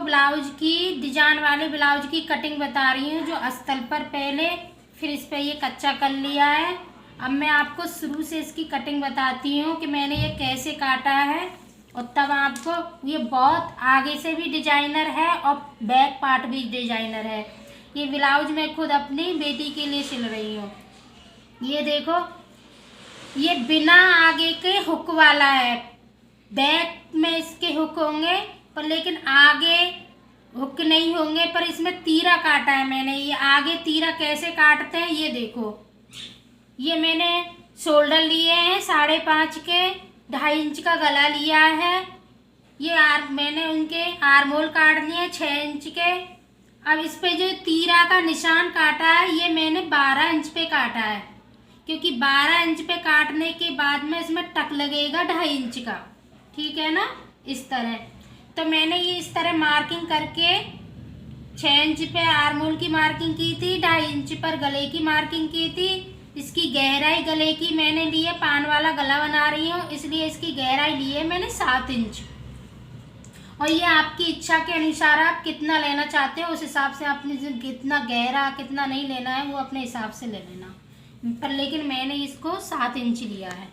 Blouse की design वाले blouse की कटिंग बता रही हूँ, जो अस्तर पर पहले फिर इस पर ये कच्चा कर लिया है। अब मैं आपको शुरू से इसकी कटिंग बताती हूँ कि मैंने ये कैसे काटा है, और तब आपको ये बहुत आगे से भी डिजाइनर है और बैक पार्ट भी डिजाइनर है। ये ब्लाउज मैं खुद अपनी बेटी के लिए सिल रही हूँ। ये देखो, ये बिना आगे के हुक वाला है, बैक में इसके हुक होंगे पर लेकिन आगे हुक नहीं होंगे, पर इसमें तीरा काटा है मैंने। ये आगे तीरा कैसे काटते हैं ये देखो। ये मैंने शोल्डर लिए हैं 5.5 के, 2.5 इंच का गला लिया है। ये मैंने उनके आर्मोल काट दिए 6 इंच के। अब इस पे जो तीरा का निशान काटा है ये मैंने 12 इंच पे काटा है, क्योंकि 12 इंच पे काटने के बाद में इसमें टक लगेगा 2.5 इंच का, ठीक है ना। इस तरह तो मैंने ये इस तरह मार्किंग करके 6 इंच पे आर्मोल की मार्किंग की थी, 2.5 इंच पर गले की मार्किंग की थी। इसकी गहराई गले की मैंने ली है, पान वाला गला बना रही हूँ इसलिए इसकी गहराई ली है मैंने 7 इंच। और ये आपकी इच्छा के अनुसार आप कितना लेना चाहते हो उस हिसाब से आपने कितना गहरा कितना नहीं लेना है वो अपने हिसाब से ले लेना, पर लेकिन मैंने इसको 7 इंच लिया है।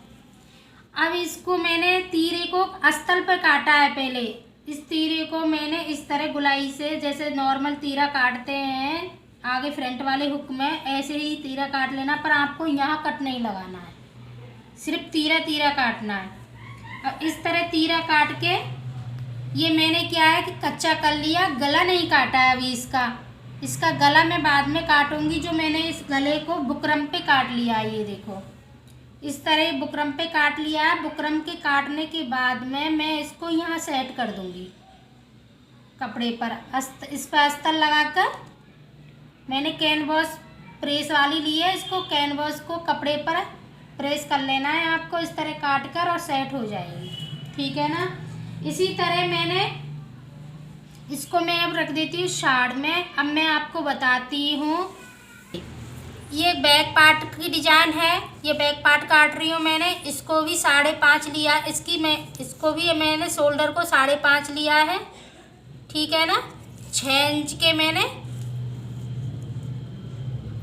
अब इसको मैंने तीरे को अस्तर पर काटा है। पहले इस तीरे को मैंने इस तरह गुलाई से, जैसे नॉर्मल तीरा काटते हैं आगे फ्रंट वाले हुक में, ऐसे ही तीरा काट लेना, पर आपको यहाँ कट नहीं लगाना है, सिर्फ तीरा तीरा काटना है। और इस तरह तीरा काट के ये मैंने क्या है कि कच्चा कर लिया, गला नहीं काटा है अभी इसका गला मैं बाद में काटूंगी। जो मैंने इस गले को बुकरम पे काट लिया है, ये देखो इस तरह बुकरम पे काट लिया है। बुकरम के काटने के बाद में मैं इसको यहाँ सेट कर दूंगी कपड़े पर। इस पर अस्तर लगाकर मैंने कैनवास प्रेस वाली ली है, इसको कैनवास को कपड़े पर प्रेस कर लेना है आपको इस तरह काट कर, और सेट हो जाएगी, ठीक है ना। इसी तरह मैंने इसको मैं अब रख देती हूँ साइड में। अब मैं आपको बताती हूँ, ये बैक पार्ट की डिजाइन है, ये बैक पार्ट काट रही हूँ मैंने। इसको भी 5.5 लिया, इसको भी मैंने शोल्डर को 5.5 लिया है, ठीक है ना। 6 इंच के मैंने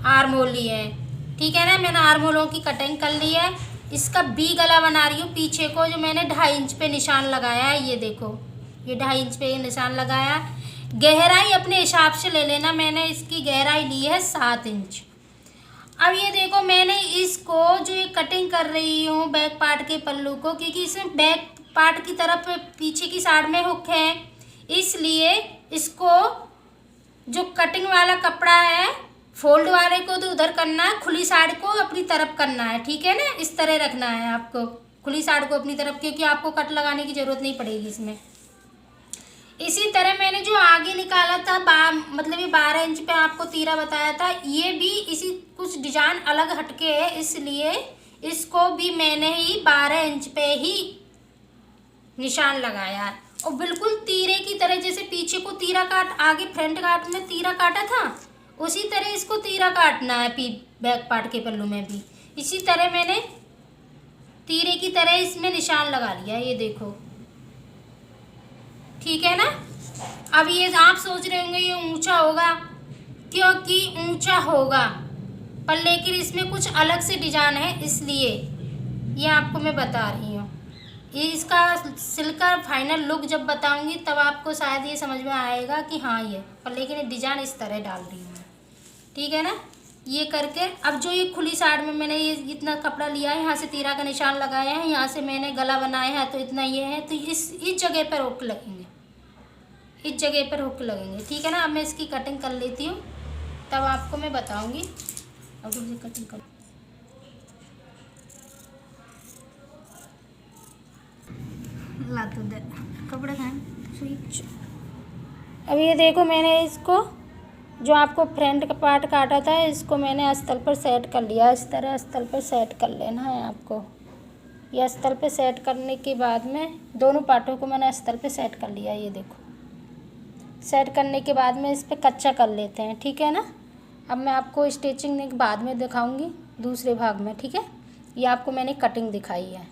आर्मोल लिए हैं, ठीक है ना। मैंने आर्मोलों की कटिंग कर ली है। इसका बी गला बना रही हूँ पीछे को, जो मैंने 2.5 इंच पे निशान लगाया है, ये देखो ये 2.5 इंच पे ये निशान लगाया। गहराई अपने हिसाब से ले लेना, मैंने इसकी गहराई ली है 7 इंच। अब ये देखो मैंने इसको जो ये कटिंग कर रही हूँ बैक पार्ट के पल्लू को, क्योंकि इसमें बैक पार्ट की तरफ पीछे की साइड में हुक है, इसलिए इसको जो कटिंग वाला कपड़ा है फोल्ड वाले को तो उधर करना है, खुली साइड को अपनी तरफ करना है, ठीक है ना। इस तरह रखना है आपको खुली साइड को अपनी तरफ, क्योंकि आपको कट लगाने की ज़रूरत नहीं पड़ेगी इसमें। इसी तरह मैंने जो आगे निकाला था मतलब ये 12 इंच पे आपको तीरा बताया था, ये भी इसी कुछ डिजाइन अलग हटके है, इसलिए इसको भी मैंने ही 12 इंच पे ही निशान लगाया है। और बिल्कुल तीरे की तरह, जैसे पीछे को तीरा काट आगे फ्रंट काट में तीरा काटा था, उसी तरह इसको तीरा काटना है बैक पार्ट के पल्लू में भी। इसी तरह मैंने तीरे की तरह इसमें निशान लगा लिया, ये देखो, ठीक है ना। अब ये आप सोच रहे होंगे ये ऊंचा होगा, क्योंकि ऊंचा होगा, पर लेकिन इसमें कुछ अलग से डिजाइन है, इसलिए ये आपको मैं बता रही हूँ। ये इसका सिलकर फाइनल लुक जब बताऊंगी तब आपको शायद ये समझ में आएगा कि हाँ ये, पर लेकिन डिजाइन इस तरह डाल रही हूँ, ठीक है ना। ये करके अब जो ये खुली साइड में मैंने ये इतना कपड़ा लिया है, यहाँ से तीरा का निशान लगाया है, यहाँ से मैंने गला बनाया है, तो इतना ये है, तो इस जगह पर हुक लगेंगे, इस जगह पर हुक लगेंगे, ठीक है ना। अब मैं इसकी कटिंग कर लेती हूँ तब आपको मैं बताऊँगी। अब कटिंग कर ला तो दे कपड़े खाएं स्विच। अब ये देखो मैंने इसको जो आपको फ्रंट का पार्ट काटा था, इसको मैंने अस्तर पर सेट कर लिया। इस तरह अस्तर पर सेट कर लेना है आपको। ये अस्तर पे सेट करने के बाद में दोनों पार्टों को मैंने अस्तर पे सेट कर लिया, ये देखो। सेट करने के बाद में इस पर कच्चा कर लेते हैं, ठीक है ना। अब मैं आपको स्टिचिंग बाद में दिखाऊंगी दूसरे भाग में, ठीक है। ये आपको मैंने कटिंग दिखाई है।